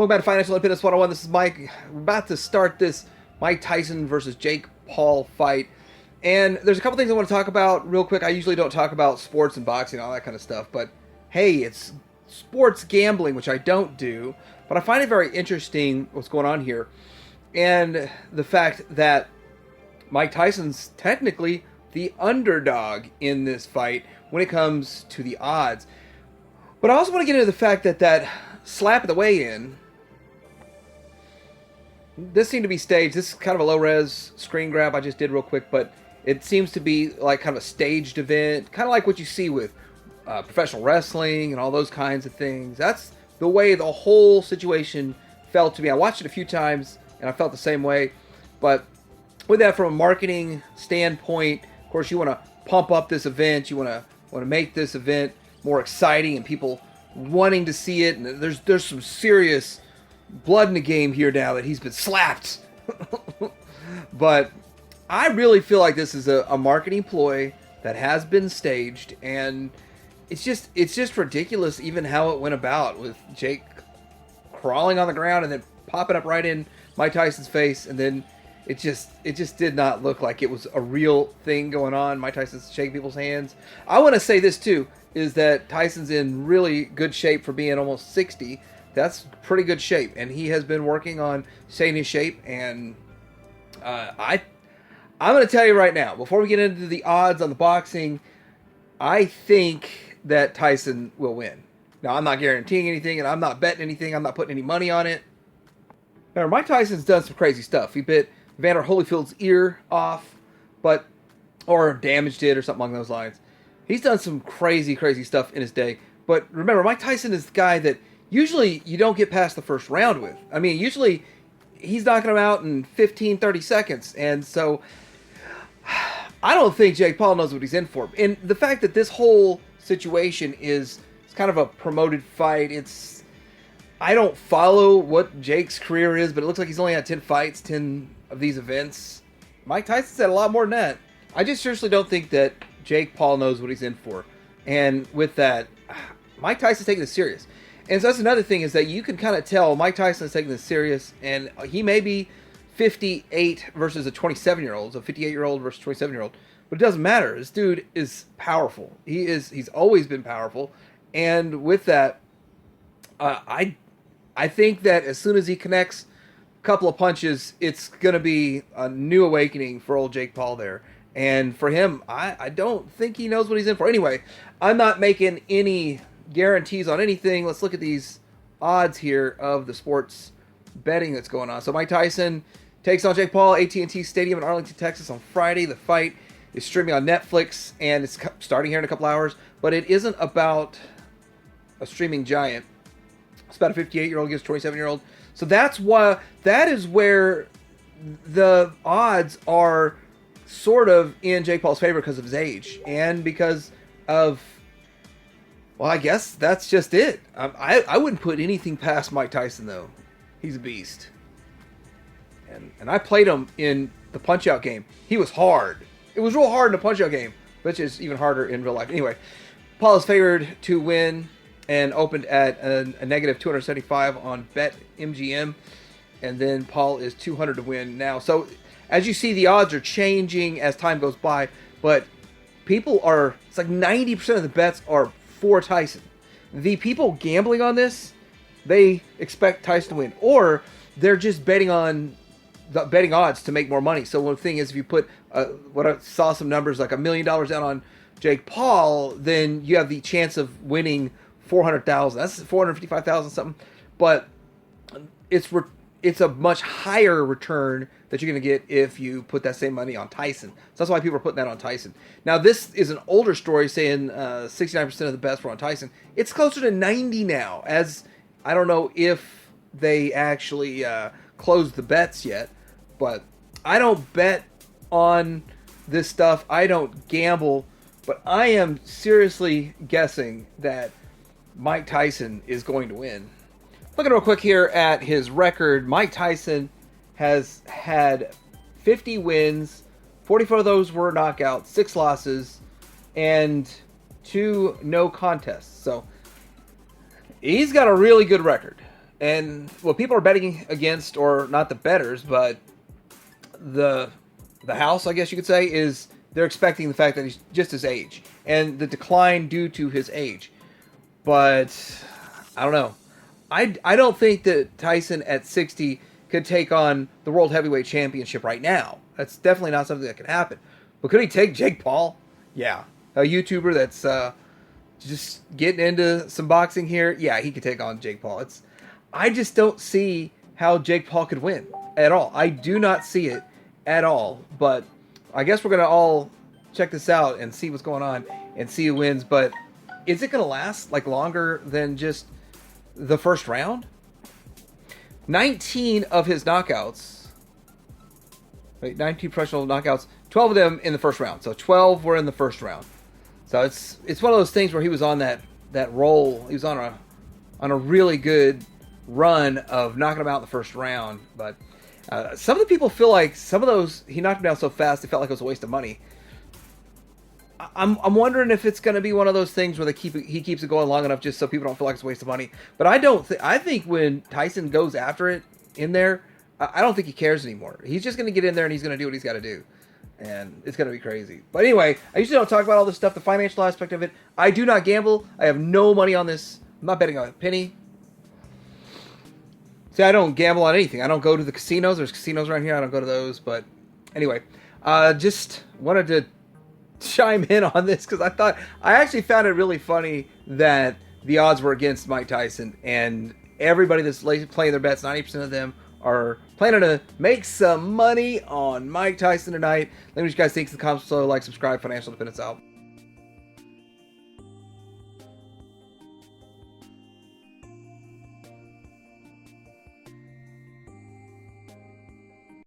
Welcome back to Financial Independence 101. This is Mike. We're about to start this Mike Tyson versus Jake Paul fight. And there's a couple things I want to talk about real quick. I usually don't talk about sports and boxing and all that kind of stuff. But hey, it's sports gambling, which I don't do. But I find it very interesting what's going on here. And the fact that Mike Tyson's technically the underdog in this fight when it comes to the odds. But I also want to get into the fact that that slap at the weigh-in, this seemed to be staged. This is kind of a low-res screen grab I just did real quick, but it seems to be like kind of a staged event, kind of like what you see with professional wrestling and all those kinds of things. That's the way the whole situation felt to me. I watched it a few times, and I felt the same way. But with that, from a marketing standpoint, of course, you want to pump up this event. You want to make this event more exciting and people wanting to see it. And there's some serious blood in the game here now that he's been slapped. But I really feel like this is a marketing ploy that has been staged, and it's just ridiculous even how it went about with Jake crawling on the ground and then popping up right in Mike Tyson's face, and then it just did not look like it was a real thing going on. Mike Tyson's shaking people's hands. I want to say this too, is that Tyson's in really good shape for being almost 60. That's pretty good shape, and he has been working on staying in shape. And I'm going to tell you right now, before we get into the odds on the boxing, I think that Tyson will win. Now, I'm not guaranteeing anything, and I'm not betting anything. I'm not putting any money on it. Now, Mike Tyson's done some crazy stuff. He bit Vander Holyfield's ear off, or damaged it or something along those lines. He's done some crazy, crazy stuff in his day. But remember, Mike Tyson is the guy that usually you don't get past the first round with. I mean, usually he's knocking him out in 15, 30 seconds. And so I don't think Jake Paul knows what he's in for. And the fact that this whole situation is kind of a promoted fight, I don't follow what Jake's career is, but it looks like he's only had 10 fights, 10 of these events. Mike Tyson's had a lot more than that. I just seriously don't think that Jake Paul knows what he's in for. And with that, Mike Tyson's taking this serious. And so that's another thing, is that you can kind of tell Mike Tyson's taking this serious, and he may be 58 versus a 27-year-old, so 58-year-old versus 27-year-old, but it doesn't matter. This dude is powerful. He's always been powerful. And with that, I think that as soon as he connects a couple of punches, it's going to be a new awakening for old Jake Paul there. And for him, I don't think he knows what he's in for. Anyway, I'm not making any guarantees on anything. Let's look at these odds here of the sports betting that's going on. So Mike Tyson takes on Jake Paul, AT&T Stadium in Arlington, Texas on Friday. The fight is streaming on Netflix, and it's starting here in a couple hours. But it isn't about a streaming giant. It's about a 58-year-old against a 27-year-old. So that is where the odds are sort of in Jake Paul's favor because of his age and because of, well, I guess that's just it. I wouldn't put anything past Mike Tyson, though. He's a beast. And I played him in the Punch-Out game. He was hard. It was real hard in the Punch-Out game, which is even harder in real life. Anyway, Paul is favored to win and opened at a negative 275 on BetMGM. And then Paul is 200 to win now. So as you see, the odds are changing as time goes by. But it's like 90% of the bets are for Tyson. The people gambling on this, they expect Tyson to win. Or they're just betting on the betting odds to make more money. So one thing is, if you put, what I saw some numbers, like $1 million down on Jake Paul, then you have the chance of winning $400,000. That's $455,000 something. But it's a much higher return that you're going to get if you put that same money on Tyson. So that's why people are putting that on Tyson. Now, this is an older story saying 69% of the bets were on Tyson. It's closer to 90 now, as I don't know if they actually closed the bets yet. But I don't bet on this stuff. I don't gamble. But I am seriously guessing that Mike Tyson is going to win. Looking real quick here at his record, Mike Tyson has had 50 wins, 44 of those were knockouts, 6 losses, and 2 no contests. So he's got a really good record. And what people are betting against, or not the bettors, but the house, I guess you could say, is they're expecting the fact that he's just his age and the decline due to his age. But I don't know. I don't think that Tyson at 60 could take on the World Heavyweight Championship right now. That's definitely not something that can happen. But could he take Jake Paul? Yeah. A YouTuber that's just getting into some boxing here. Yeah, he could take on Jake Paul. I just don't see how Jake Paul could win at all. I do not see it at all. But I guess we're going to all check this out and see what's going on and see who wins. But is it going to last like longer than just the first round? 19 of his knockouts, 19 professional knockouts, 12 of them in the first round. So 12 were in the first round. So it's one of those things where he was on that roll. He was on a really good run of knocking him out in the first round. But some of the people feel like some of those, he knocked him down so fast, they felt like it was a waste of money. I'm wondering if it's going to be one of those things where he keeps it going long enough just so people don't feel like it's a waste of money. But I think when Tyson goes after it in there, I don't think he cares anymore. He's just going to get in there and he's going to do what he's got to do. And it's going to be crazy. But anyway, I usually don't talk about all this stuff, the financial aspect of it. I do not gamble. I have no money on this. I'm not betting a penny. See, I don't gamble on anything. I don't go to the casinos. There's casinos around here. I don't go to those. But anyway, just wanted to chime in on this because I actually found it really funny that the odds were against Mike Tyson, and everybody that's playing their bets, 90% of them are planning to make some money on Mike Tyson tonight. Let me know what you guys think in the comments below. Like, subscribe, Financial Independence out.